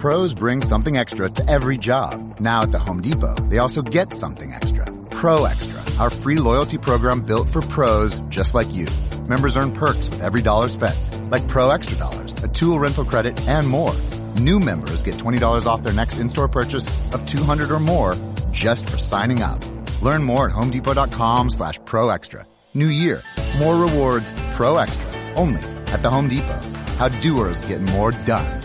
Pros bring something extra to every job. Now at the Home Depot, they also get something extra. Pro Extra, our free loyalty program built for pros just like you. Members earn perks with every dollar spent, like Pro Extra Dollars, a tool rental credit, and more. New members get $20 off their next in-store purchase of $200 or more just for signing up. Learn more at homedepot.com/Pro Extra. New year, more rewards, Pro Extra, only at the Home Depot. How doers get more done.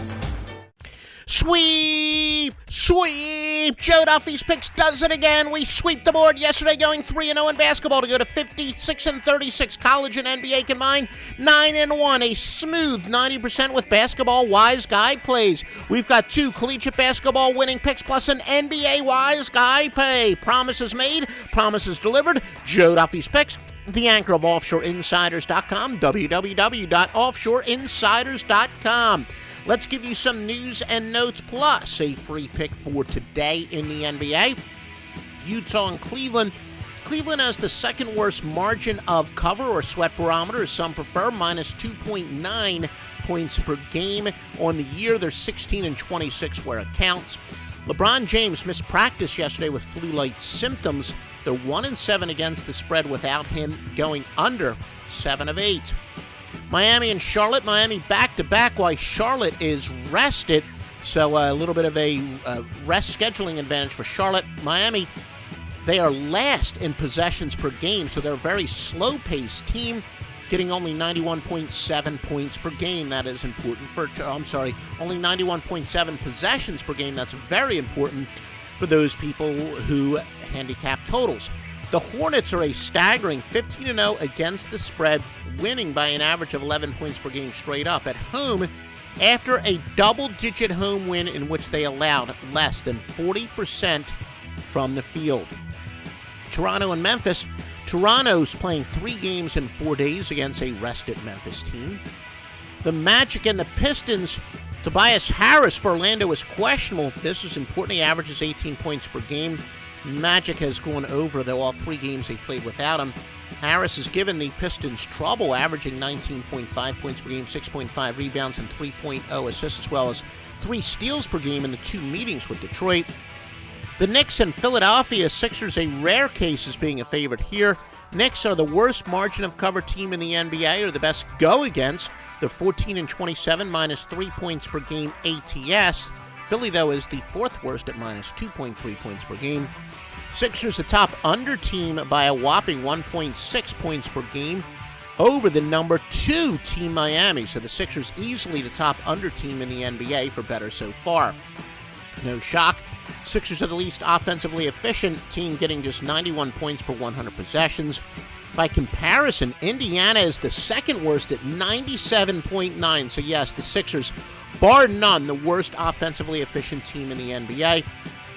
Sweep! Sweep! Joe Duffy's Picks does it again. We sweep the board yesterday, going 3-0 in basketball to go to 56-36. College and NBA combined, 9-1. A smooth 90% with basketball wise guy plays. We've got 2 collegiate basketball winning picks plus an NBA wise guy pay. Promises made, promises delivered. Joe Duffy's Picks, the anchor of OffshoreInsiders.com, www.offshoreinsiders.com. Let's give you some news and notes, plus a free pick for today in the NBA. Utah and Cleveland. Cleveland has the second worst margin of cover, or sweat barometer, as some prefer, minus 2.9 points per game on the year. They're 16-26 where it counts. LeBron James missed practice yesterday with flu-like symptoms. They're 1-7 against the spread without him, going under 7 of 8. Miami and Charlotte. Miami back-to-back while Charlotte is rested. So a little bit of a rest scheduling advantage for Charlotte. Miami, they are last in possessions per game, so they're a very slow-paced team, getting only 91.7 points per game. That is important for, only 91.7 possessions per game. That's very important for those people who handicap totals. The Hornets are a staggering 15-0 against the spread, winning by an average of 11 points per game straight up at home after a double-digit home win in which they allowed less than 40% from the field. Toronto and Memphis. Toronto's playing 3 games in 4 days against a rested Memphis team. The Magic and the Pistons. Tobias Harris for Orlando is questionable. This is important. He averages 18 points per game. Magic has gone over, though, all 3 games they played without him. Harris has given the Pistons trouble, averaging 19.5 points per game, 6.5 rebounds, and 3.0 assists, as well as 3 steals per game in the 2 meetings with Detroit. The Knicks and Philadelphia Sixers, a rare case as being a favorite here. Knicks are the worst margin of cover team in the NBA, or the best go against. They're 14-27, minus 3 points per game ATS. Philly, though, is the 4th worst at minus 2.3 points per game. Sixers, the top under team by a whopping 1.6 points per game over the number 2 team Miami. So the Sixers easily the top under team in the NBA for better so far. No shock. Sixers are the least offensively efficient team, getting just 91 points per 100 possessions. By comparison, Indiana is the 2nd worst at 97.9. So yes, the Sixers, bar none, the worst offensively efficient team in the NBA.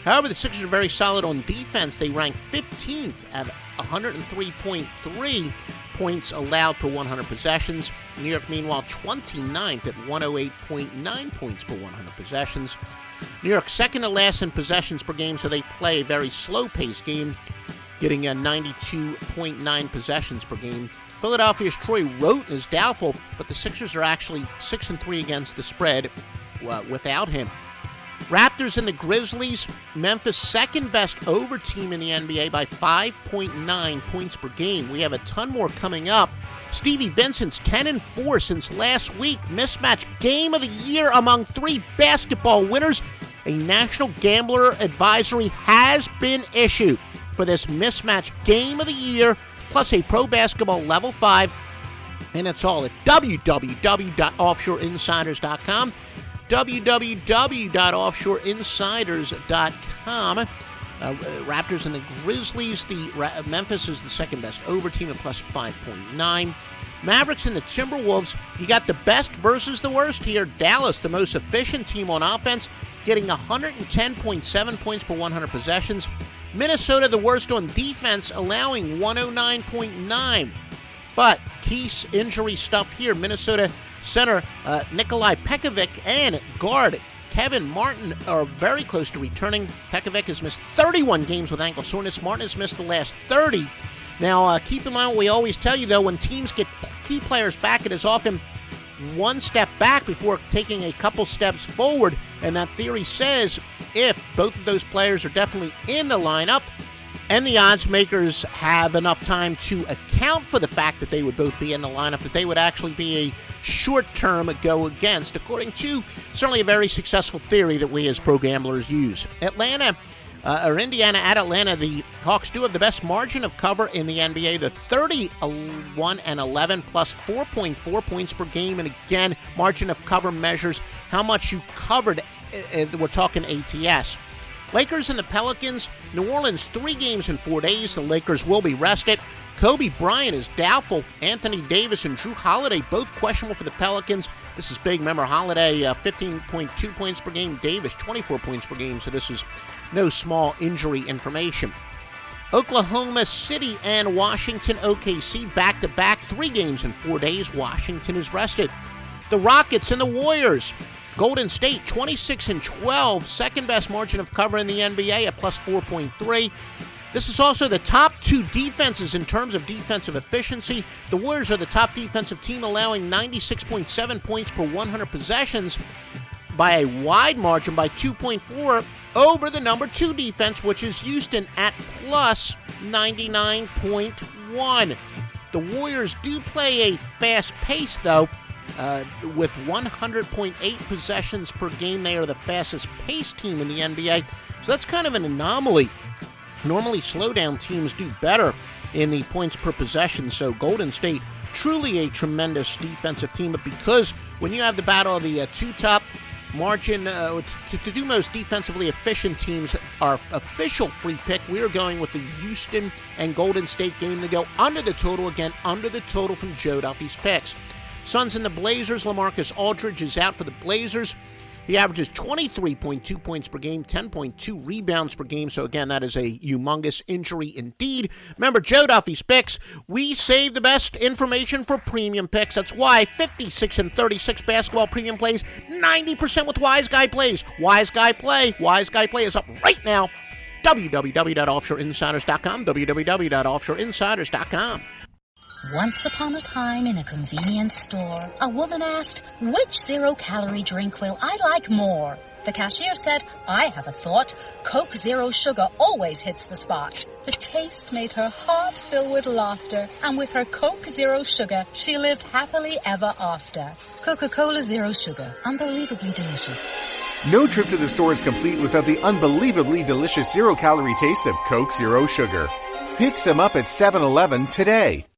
However, the Sixers are very solid on defense. They rank 15th at 103.3 points allowed per 100 possessions. New York, meanwhile, 29th at 108.9 points per 100 possessions. New York, second to last in possessions per game, so they play a very slow-paced game, getting a 92.9 possessions per game. Philadelphia's Troy Roten is doubtful, but the Sixers are actually 6-3 against the spread without him. Raptors and the Grizzlies. Memphis, second best over team in the NBA by 5.9 points per game. We have a ton more coming up. Stevie Vincent's 10-4 since last week. Mismatch Game of the Year among 3 basketball winners. A National Gambler Advisory has been issued for this Mismatch Game of the Year, plus a Pro Basketball Level 5. And it's all at www.offshoreinsiders.com. www.offshoreinsiders.com. Raptors and the Grizzlies. Memphis is the second best over team at plus 5.9. Mavericks and the Timberwolves. You got the best versus the worst here. Dallas, the most efficient team on offense, getting 110.7 points per 100 possessions. Minnesota, the worst on defense, allowing 109.9. But key injury stuff here. Minnesota center Nikolai Pekovic and guard Kevin Martin are very close to returning. Pekovic has missed 31 games with ankle soreness. Martin has missed the last 30. Now, keep in mind what we always tell you, though, when teams get key players back, it is often one step back before taking a couple steps forward, and that theory says if both of those players are definitely in the lineup, and the odds makers have enough time to account for the fact that they would both be in the lineup, that they would actually be a short-term go against, according to certainly a very successful theory that we as pro gamblers use. Indiana at Atlanta, the Hawks do have the best margin of cover in the NBA. The 31-11 plus 4.4 points per game. And again, margin of cover measures how much you covered. We're talking ATS. Lakers and the Pelicans, New Orleans 3 games in 4 days. The Lakers will be rested. Kobe Bryant is doubtful. Anthony Davis and Drew Holiday both questionable for the Pelicans. This is big. Remember, Holiday 15.2 points per game. Davis 24 points per game. So this is no small injury information. Oklahoma City and Washington OKC back-to-back 3 games in 4 days. Washington is rested. The Rockets and the Warriors. Golden State 26-12, second best margin of cover in the NBA at plus 4.3. This is also the top 2 defenses in terms of defensive efficiency. The Warriors are the top defensive team, allowing 96.7 points per 100 possessions by a wide margin by 2.4 over the number 2 defense, which is Houston at plus 99.1. The Warriors do play a fast pace, though. With 100.8 possessions per game, they are the fastest paced team in the NBA. So that's kind of an anomaly. Normally, slowdown teams do better in the points per possession. So Golden State, truly a tremendous defensive team. But because when you have the battle of the 2 top margin, to do most defensively efficient teams, our official free pick, we are going with the Houston and Golden State game to go under the total. Again, under the total from Joe Duffy's picks. Suns and the Blazers, LaMarcus Aldridge is out for the Blazers. He averages 23.2 points per game, 10.2 rebounds per game. So again, that is a humongous injury indeed. Remember, Joe Duffy's picks, we save the best information for premium picks. That's why 56 and 36 basketball premium plays, 90% with Wise Guy Plays. Wise Guy Play. Wise Guy Play is up right now. www.offshoreinsiders.com, www.offshoreinsiders.com. Once upon a time in a convenience store, a woman asked, "Which zero-calorie drink will I like more?" The cashier said, "I have a thought. Coke Zero Sugar always hits the spot." The taste made her heart fill with laughter, and with her Coke Zero Sugar, she lived happily ever after. Coca-Cola Zero Sugar, unbelievably delicious. No trip to the store is complete without the unbelievably delicious zero-calorie taste of Coke Zero Sugar. Pick some up at 7-Eleven today.